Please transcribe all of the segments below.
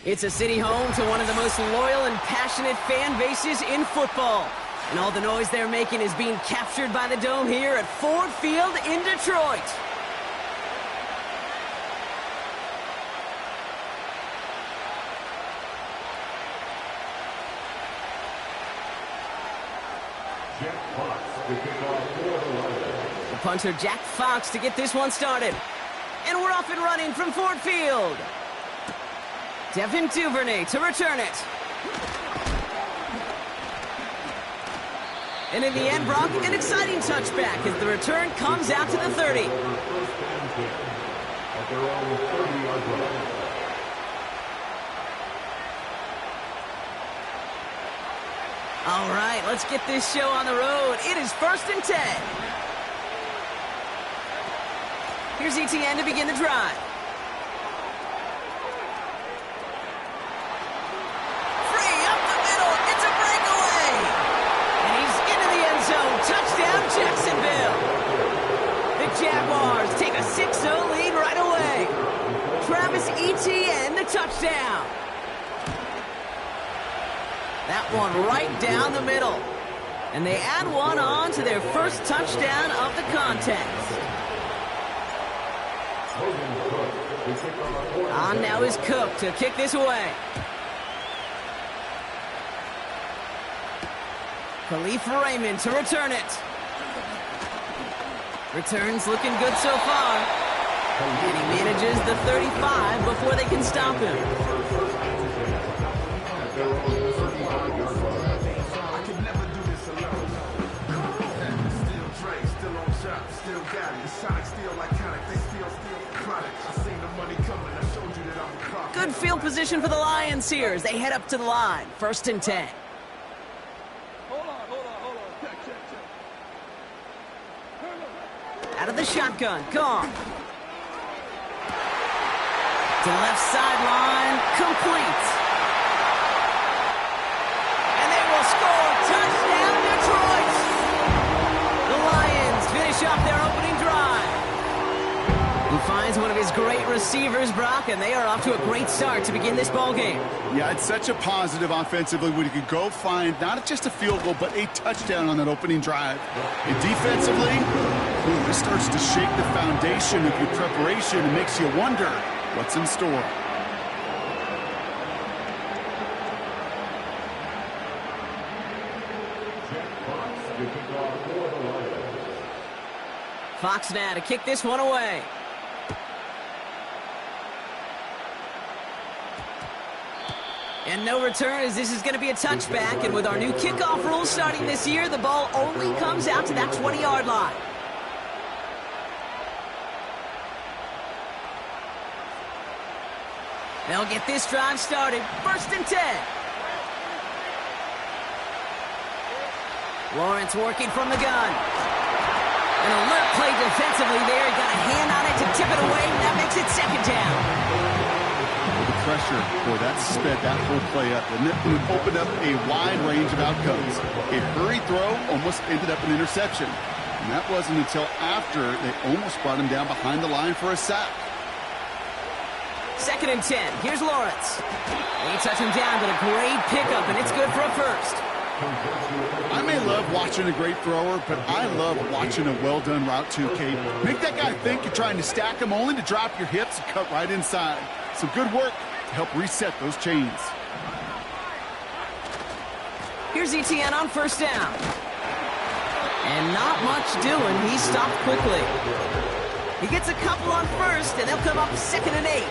It's a city home to one of the most loyal and passionate fan bases in football. And all the noise they're making is being captured by the Dome here at Ford Field in Detroit. The punter Jack Fox to get this one started. And we're off and running from Ford Field. Devin Duvernay to return it. And in the end, Brock, an exciting touchback as the return comes out to the 30. All right, let's get this show on the road. It is 1st and 10. Here's Ncaa to begin the drive. Free up the middle. It's a breakaway. And he's into the end zone. Touchdown, Jacksonville. The Jaguars take a 6-0 lead right away. Travis Etienne, the touchdown. That one right down the middle. And they add one on to their first touchdown of the contest. On now is Cook to kick this away. Khalif Raymond to return it. Returns looking good so far. And he manages the 35 before they can stop him. Good field position for the Lions here as they head up to the line. 1st and 10. Hold on. Check. Out of the shotgun. Gone. To the left sideline. Complete. And they will score. Touchdown, Detroit. The Lions finish off their opening drive. He finds one of his great receivers, Brock, and they are off to a great start to begin this ball game. Yeah, it's such a positive offensively when you can go find not just a field goal, but a touchdown on that opening drive. And defensively, this starts to shake the foundation of your preparation and makes you wonder what's in store. Fox now to kick this one away. And no return as this is going to be a touchback. And with our new kickoff rules starting this year, the ball only comes out to that 20-yard line. They'll get this drive started. 1st and 10. Lawrence working from the gun. An alert play defensively there. He got a hand on it to tip it away, and that makes it 2nd down. The pressure, boy, that sped that whole play up, and it opened up a wide range of outcomes. A hurried throw almost ended up an interception. And that wasn't until after they almost brought him down behind the line for a sack. 2nd and 10. Here's Lawrence. They touch him down, but a great pickup, and it's good for a first. I may love watching a great thrower, but I love watching a well-done route too, Kate. Make that guy think you're trying to stack him only to drop your hips and cut right inside. Some good work to help reset those chains. Here's Etienne on 1st down. And not much doing. He stopped quickly. He gets a couple on 1st, and they'll come up 2nd and 8.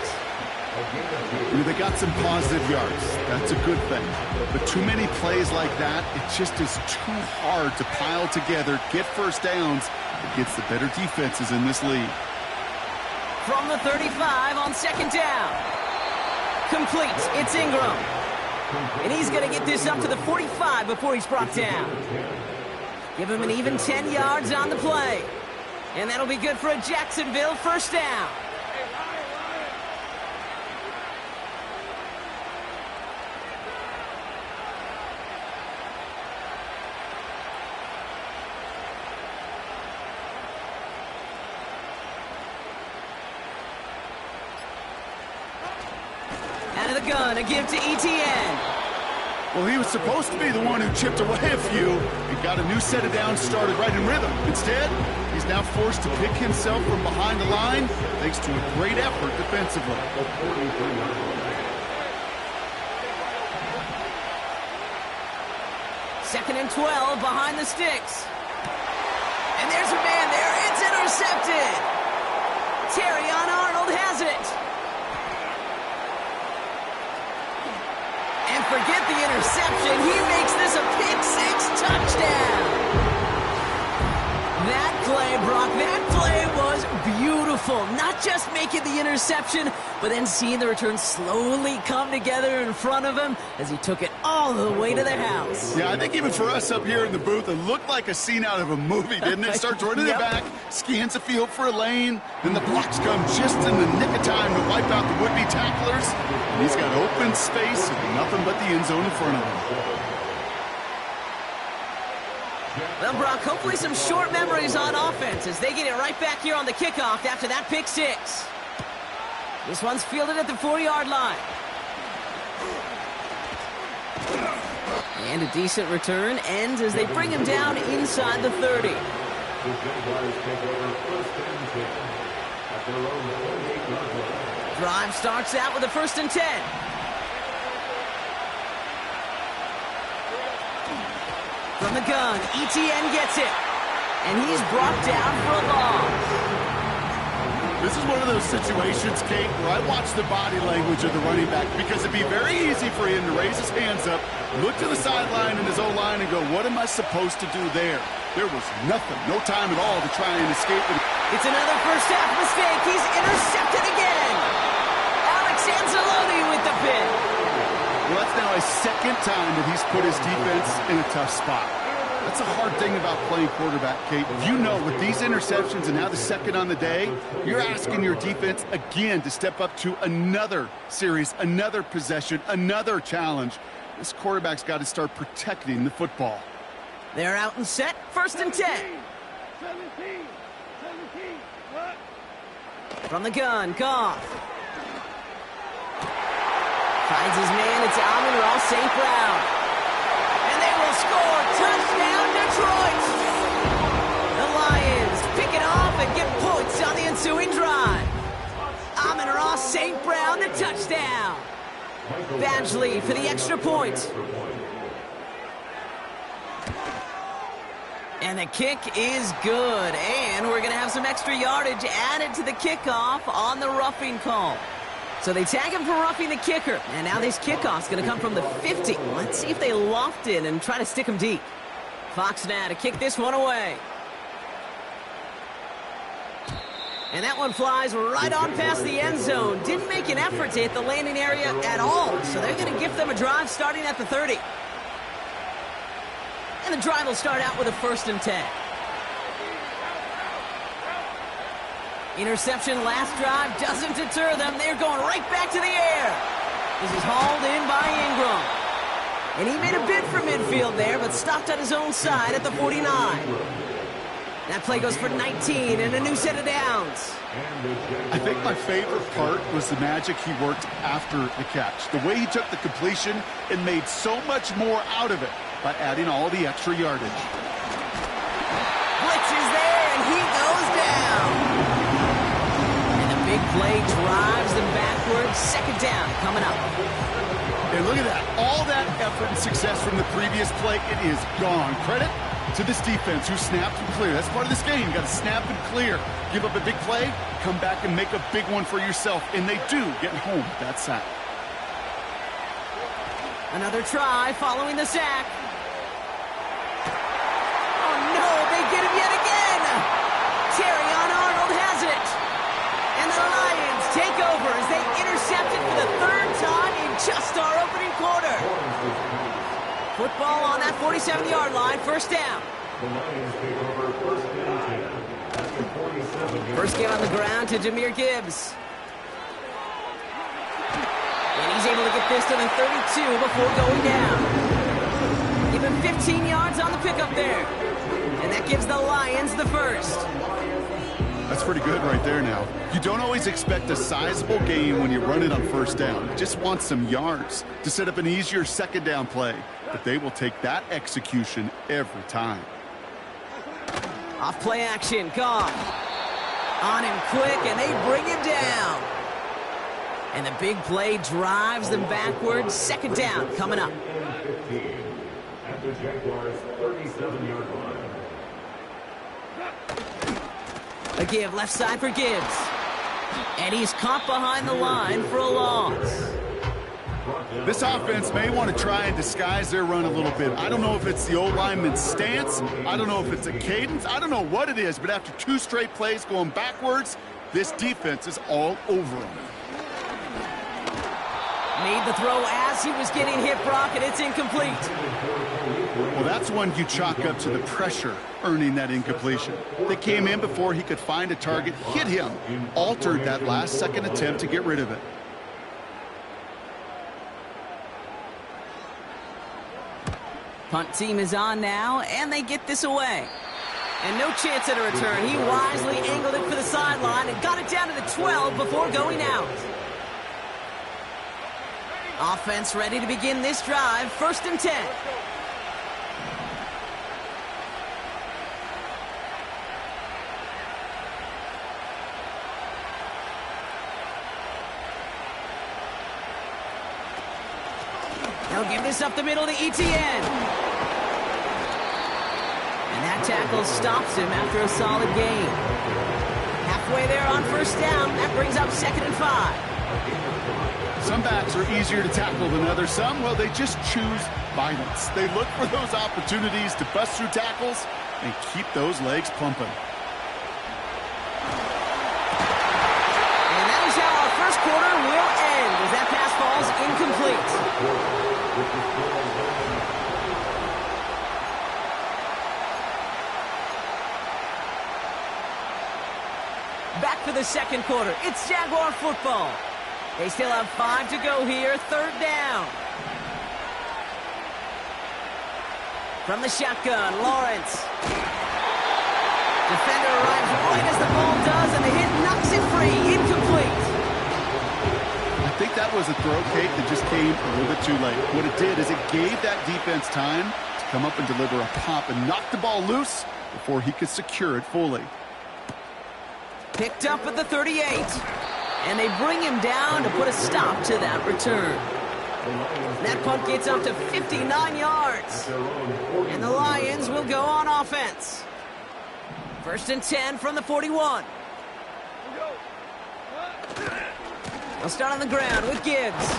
They got some positive yards. That's a good thing. But too many plays like that, it just is too hard to pile together, get first downs against the better defenses in this league. From the 35 on 2nd down. Complete. It's Ingram. And he's going to get this up to the 45 before he's brought down. Give him an even 10 yards on the play. And that'll be good for a Jacksonville 1st down. gun, a give to ETN. Well, he was supposed to be the one who chipped away a few and got a new set of downs started right in rhythm. Instead, he's now forced to pick himself from behind the line thanks to a great effort defensively. Second and 12 behind the sticks. And there's a man there. It's intercepted. Terrion Arnold has it. And forget the interception. He makes this a pick-6 touchdown. That play, Brock, that play was beautiful. Not just making the interception, but then seeing the return slowly come together in front of him as he took it all the way to the house. Yeah, I think even for us up here in the booth, it looked like a scene out of a movie, didn't it? Starts running it back, scans the field for a lane, then the blocks come just in the nick of time to wipe out the would-be tacklers. And he's got open space and nothing but the end zone in front of him. Well, Brock, hopefully some short memories on offense as they get it right back here on the kickoff after that pick-6. This one's fielded at the 4-yard line. And a decent return ends as they bring him down inside the 30. Drive starts out with a 1st and 10. From the gun, ETN gets it. And he's brought down for a loss. This is one of those situations, Kate, where I watch the body language of the running back because it'd be very easy for him to raise his hands up, look to the sideline in his O-line and go, what am I supposed to do there? There was nothing, no time at all to try and escape it. It's another first half mistake. He's intercepted again. Alex Anzalone with the pick. Well, that's now a second time that he's put his defense in a tough spot. That's a hard thing about playing quarterback, Kate. You know, with these interceptions and now the second on the day, you're asking your defense again to step up to another series, another possession, another challenge. This quarterback's got to start protecting the football. They're out and set. 1st and 10. 17. From the gun, Goff. Finds his man, it's Amon-Ra St. Brown. And they will score. Touchdown, Detroit! The Lions pick it off and get points on the ensuing drive. Amon-Ra St. Brown, the touchdown. Badgley for the extra point. And the kick is good. And we're going to have some extra yardage added to the kickoff on the roughing call. So they tag him for roughing the kicker. And now this kickoff's going to come from the 50. Let's see if they loft it and try to stick him deep. Fox now to kick this one away. And that one flies right on past the end zone. Didn't make an effort to hit the landing area at all. So they're going to give them a drive starting at the 30. And the drive will start out with a 1st and 10. Interception last drive doesn't deter them. They're going right back to the air. This is hauled in by Ingram. And he made a bid for midfield there, but stopped on his own side at the 49. That play goes for 19 and a new set of downs. I think my favorite part was the magic he worked after the catch. The way he took the completion and made so much more out of it by adding all the extra yardage. Blitz is there, and he goes down. Big play drives them backwards. 2nd down coming up. And look at that. All that effort and success from the previous play, it is gone. Credit to this defense who snapped and cleared. That's part of this game. You got to snap and clear. Give up a big play, come back and make a big one for yourself. And they do get home with that sack. Another try following the sack. Oh no, they get him yet again. Terrion Arnold has it. And the Lions take over as they intercept it for the 3rd time in just our opening quarter. Football on that 47-yard line, 1st down. First game on the ground to Jahmyr Gibbs. And he's able to get this to the 32 before going down. Give him 15 yards on the pickup there. And that gives the Lions the 1st. That's pretty good right there now. You don't always expect a sizable gain when you run it on first down. You just want some yards to set up an easier second down play. But they will take that execution every time. Off play action, Goff. On him quick, and they bring him down. And the big play drives them backwards. Second down coming up. At the Jaguars' 37-yard line. A give left side for Gibbs. And he's caught behind the line for a loss. This offense may want to try and disguise their run a little bit. I don't know if it's the old lineman's stance. I don't know if it's a cadence. I don't know what it is, but after 2 straight plays going backwards, this defense is all over them. Made the throw as he was getting hit, Brock, and it's incomplete. Well, that's one you chalk up to the pressure earning that incompletion. They came in before he could find a target, hit him, altered that last-second attempt to get rid of it. Punt team is on now, and they get this away. And no chance at a return. He wisely angled it for the sideline and got it down to the 12 before going out. Offense ready to begin this drive. 1st and 10. They'll give this up the middle to Etienne. And that tackle stops him after a solid gain. Halfway there on 1st down. That brings up 2nd and 5. Some backs are easier to tackle than others. Some, well, they just choose violence. They look for those opportunities to bust through tackles and keep those legs pumping. And that is how our 1st quarter will end as that pass falls incomplete. Back for the 2nd quarter. It's Jaguar football. They still have 5 to go here. 3rd down. From the shotgun, Lawrence. Defender arrives right as the ball does, and the hit knocks it free. Incomplete. I think that was a throw, Kate, that just came a little bit too late. What it did is it gave that defense time to come up and deliver a pop and knock the ball loose before he could secure it fully. Picked up at the 38. And they bring him down to put a stop to that return. That punt gets up to 59 yards. And the Lions will go on offense. 1st and 10 from the 41. They'll start on the ground with Gibbs.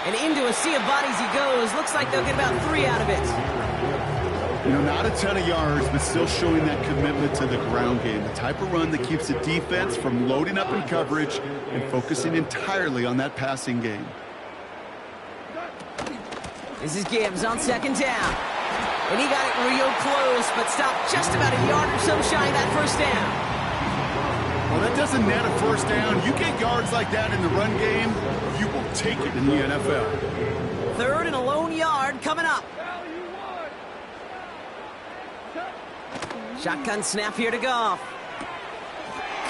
And into a sea of bodies he goes. Looks like they'll get about 3 out of it. You know, not a ton of yards, but still showing that commitment to the ground game. The type of run that keeps the defense from loading up in coverage and focusing entirely on that passing game. This is Gibbs on 2nd down. And he got it real close, but stopped just about a yard or so shy of that 1st down. Well, that doesn't net a 1st down. You get yards like that in the run game, you will take it in the NFL. 3rd and a lone yard coming up. Shotgun snap here to Goff.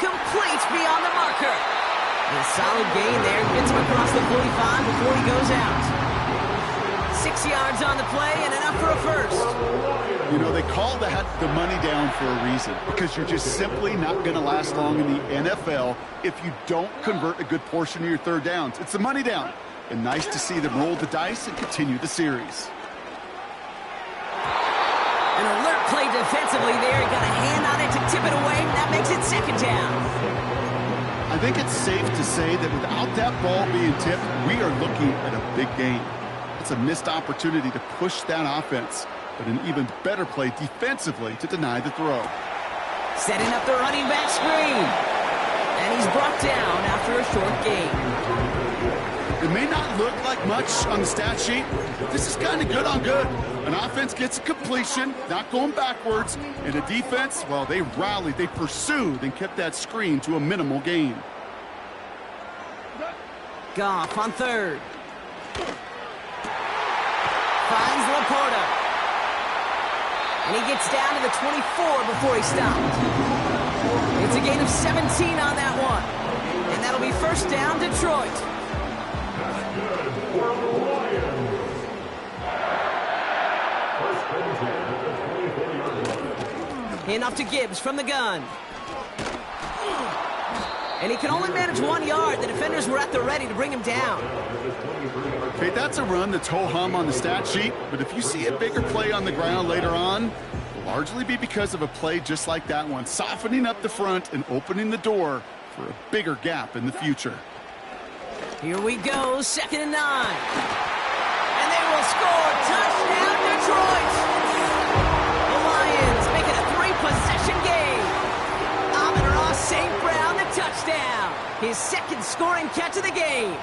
Complete beyond the marker. And a solid gain there. Gets him across the 45 before he goes out. 6 yards on the play and enough for a 1st. You know, they call that the money down for a reason, because you're just simply not going to last long in the NFL if you don't convert a good portion of your 3rd downs. It's the money down. And nice to see them roll the dice and continue the series. An alert play defensively there. He got a hand on it to tip it away. That makes it 2nd down. I think it's safe to say that without that ball being tipped, we are looking at a big game. It's a missed opportunity to push that offense, but an even better play defensively to deny the throw. Setting up the running back screen. And he's brought down after a short gain. It may not look like much on the stat sheet, but this is kind of good on good. An offense gets a completion, not going backwards, and a defense, well, they rallied, they pursued, and kept that screen to a minimal gain. Goff on 3rd. Finds Laporta. And he gets down to the 24 before he stopped. It's a gain of 17 on that one. And that'll be first down, Detroit. That's good for the Lions. First and 10 at the 24-yard line. Hand off to Gibbs from the gun. And he can only manage 1 yard. The defenders were at the ready to bring him down. Okay, that's a run that's ho-hum on the stat sheet, but if you see a bigger play on the ground later on, it'll largely be because of a play just like that one, softening up the front and opening the door for a bigger gap in the future. Here we go, 2nd and 9. And they will score. Touchdown, Detroit! The Lions make it a 3-possession game. Amon-Ra St. Brown, the touchdown. His second scoring catch of the game.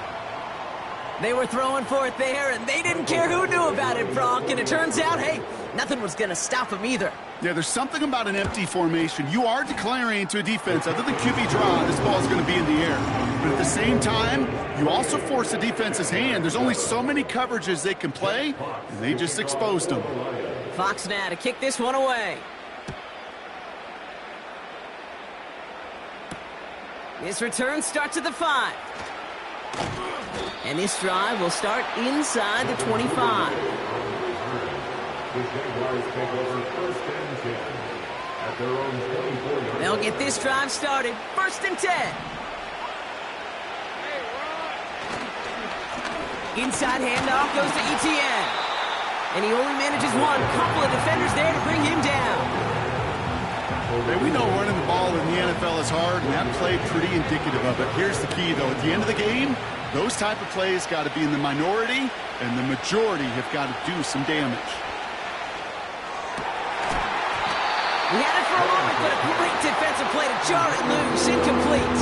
They were throwing for it there, and they didn't care who knew about it, Brock. And it turns out, hey, nothing was going to stop him either. Yeah, there's something about an empty formation. You are declaring to a defense, other than QB draw, this ball is going to be in the air. But at the same time, you also force the defense's hand. There's only so many coverages they can play, and they just exposed them. Fox now to kick this one away. This return starts at the 5. And this drive will start inside the 25. The Jaguars take over first and 10 at their own 24-yard. They'll get this drive started. 1st and 10. Inside handoff goes to Etienne. And he only manages one. Couple of defenders there to bring him down. Hey, we know running the ball in the NFL is hard, and that play pretty indicative of it. Here's the key, though. At the end of the game, those type of plays got to be in the minority, and the majority have got to do some damage. He had it for a moment, but a great defensive play to jar it loose. Incomplete.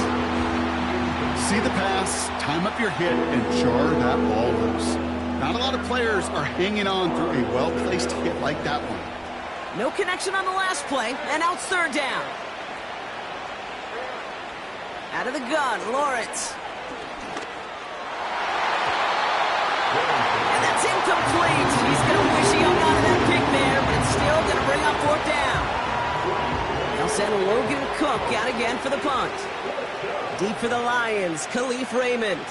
See the pass, time up your hit, and jar that ball loose. Not a lot of players are hanging on through a well-placed hit like that one. No connection on the last play, and now it's 3rd down. Out of the gun, Lawrence. And that's incomplete. He's going to wish he hung on to that pick there, but it's still going to bring up 4th down. They'll send Logan Cook out again for the punt. Deep for the Lions, Khalif Raymond.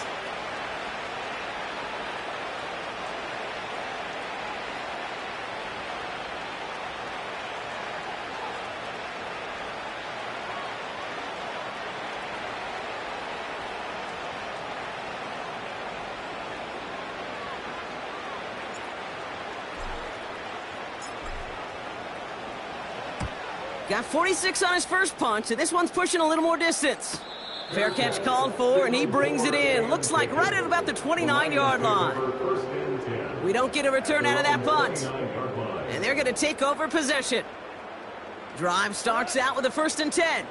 Got 46 on his first punch, and this one's pushing a little more distance. Fair catch called for, and he brings it in. Looks like right at about the 29-yard line. We don't get a return out of that punt. And they're going to take over possession. Drive starts out with a 1st and 10.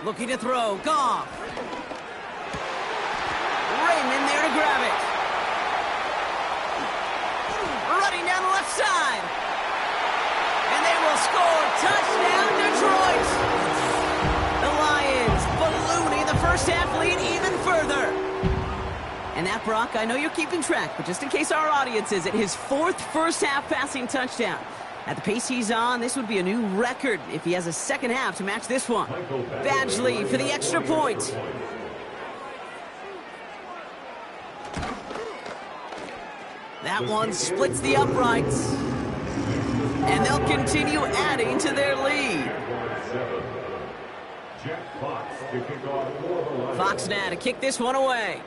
Looking to throw. Goff. Raymond there to grab it. Running down the left side. And they will score. Touchdown, Detroit. The Lions ballooning the first half lead even further. And that, Brock, I know you're keeping track, but just in case our audience isn't, his 4th first half passing touchdown. At the pace he's on, this would be a new record if he has a second half to match this one. Badgley for the extra point. That one splits the uprights. And they'll continue adding to their lead. Fox now to kick this one away.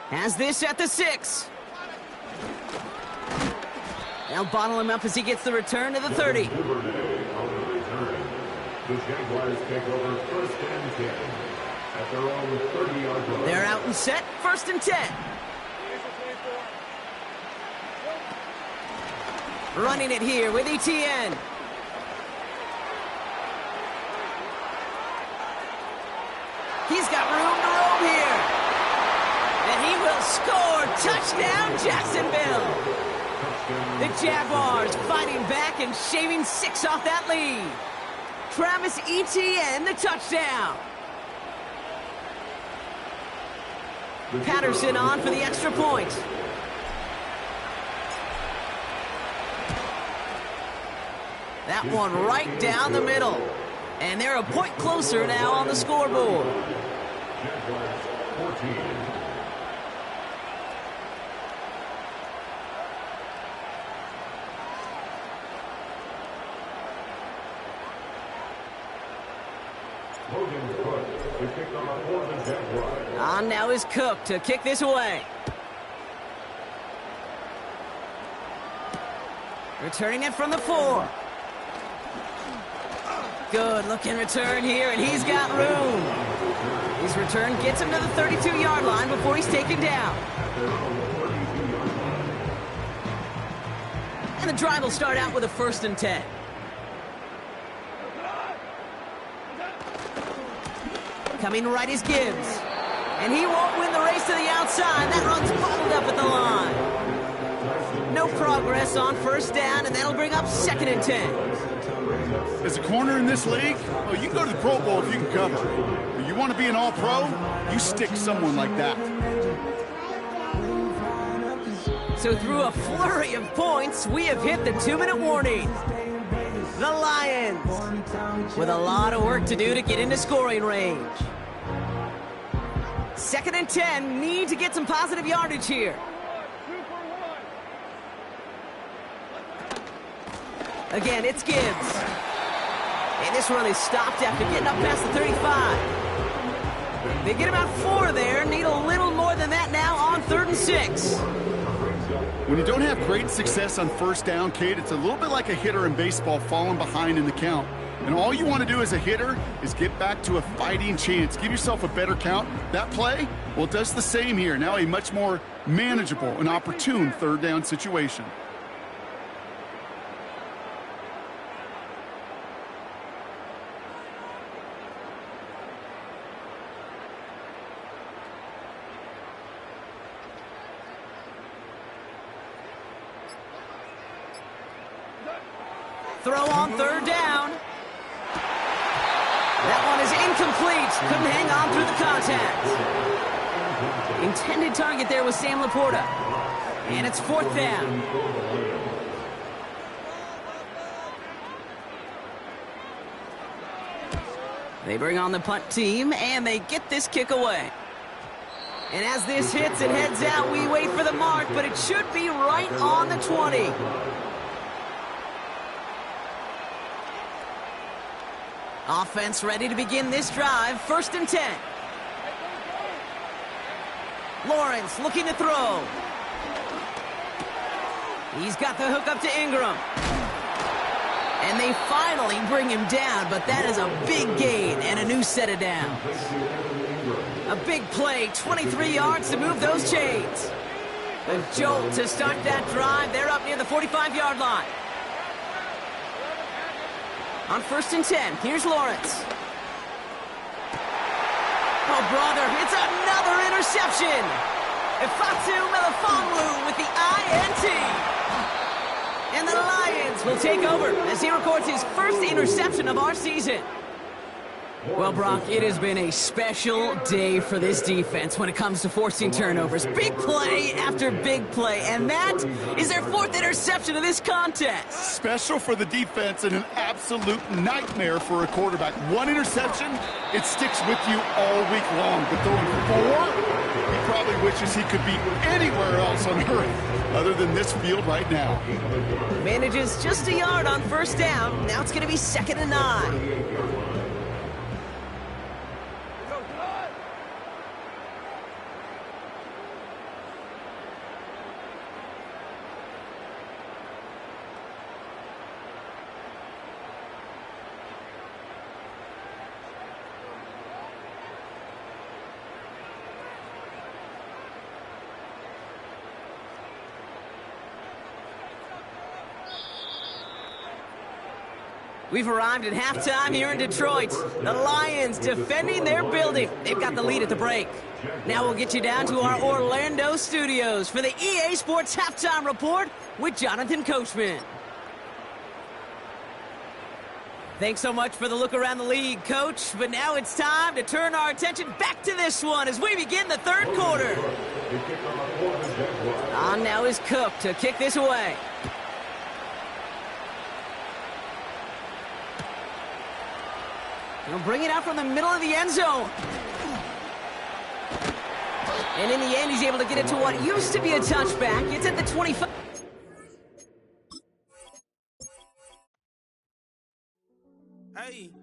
Has this at the 6. They'll bottle him up as he gets the return to the 30. The Jaguars take over first and 10 at their own 30-yard line. They're out and set, 1st and 10. Running it here with Etienne. He's got room to roam here. And he will score. Touchdown, Jacksonville. The Jaguars fighting back and shaving 6 off that lead. Travis Etienne, the touchdown. Patterson on for the extra point. That one right down the middle. And they're a point closer now on the scoreboard. Jaguars 14. Logan Cook to kick off for the Jaguars. On now is Cook to kick this away. Returning it from the 4. Good looking return here, and he's got room. His return gets him to the 32-yard line before he's taken down. And the drive will start out with a 1st and 10. Coming right is Gibbs. And he won't win the race to the outside. That run's bottled up at the line. No progress on 1st down, and that'll bring up 2nd and 10. As a corner in this league, well, you can go to the Pro Bowl if you can cover. But you want to be an all-pro, you stick someone like that. So through a flurry of points, we have hit the 2-minute warning. The Lions with a lot of work to do to get into scoring range. 2nd and 10, need to get some positive yardage here. Again, it's Gibbs. And this run is stopped after getting up past the 35. They get about 4 there, need a little more than that now on 3rd and 6. When you don't have great success on 1st down, Kate, it's a little bit like a hitter in baseball falling behind in the count. And all you want to do as a hitter is get back to a fighting chance. Give yourself a better count. That play, well, it does the same here. Now a much more manageable and opportune 3rd down situation. Throw on 3rd down. That one is incomplete. Couldn't hang on through the contact. Intended target there was Sam Laporta. And it's 4th down. They bring on the punt team, and they get this kick away. And as this hits and heads out, we wait for the mark, but it should be right on the 20. Offense ready to begin this drive. 1st and 10. Lawrence looking to throw. He's got the hook up to Ingram. And they finally bring him down, but that is a big gain and a new set of downs. A big play, 23 yards to move those chains. A jolt to start that drive. They're up near the 45-yard line. On 1st and 10, here's Lawrence. Oh, brother, it's another interception. Ifatu Melifonwu with the INT. And the Lions will take over as he records his 1st interception of our season. Well, Brock, it has been a special day for this defense when it comes to forcing turnovers. Big play after big play, and that is their 4th interception of this contest. Special for the defense and an absolute nightmare for a quarterback. 1 interception, it sticks with you all week long. But throwing 4, he probably wishes he could be anywhere else on earth other than this field right now. Manages just a yard on 1st down. Now it's going to be 2nd and 9. We've arrived at halftime here in Detroit. The Lions defending their building. They've got the lead at the break. Now we'll get you down to our Orlando studios for the EA Sports Halftime Report with Jonathan Coachman. Thanks so much for the look around the league, Coach. But now it's time to turn our attention back to this one as we begin the third quarter. On now is Cook to kick this away. He'll bring it out from the middle of the end zone. And in the end, he's able to get it to what used to be a touchback. It's at the 25. Hey.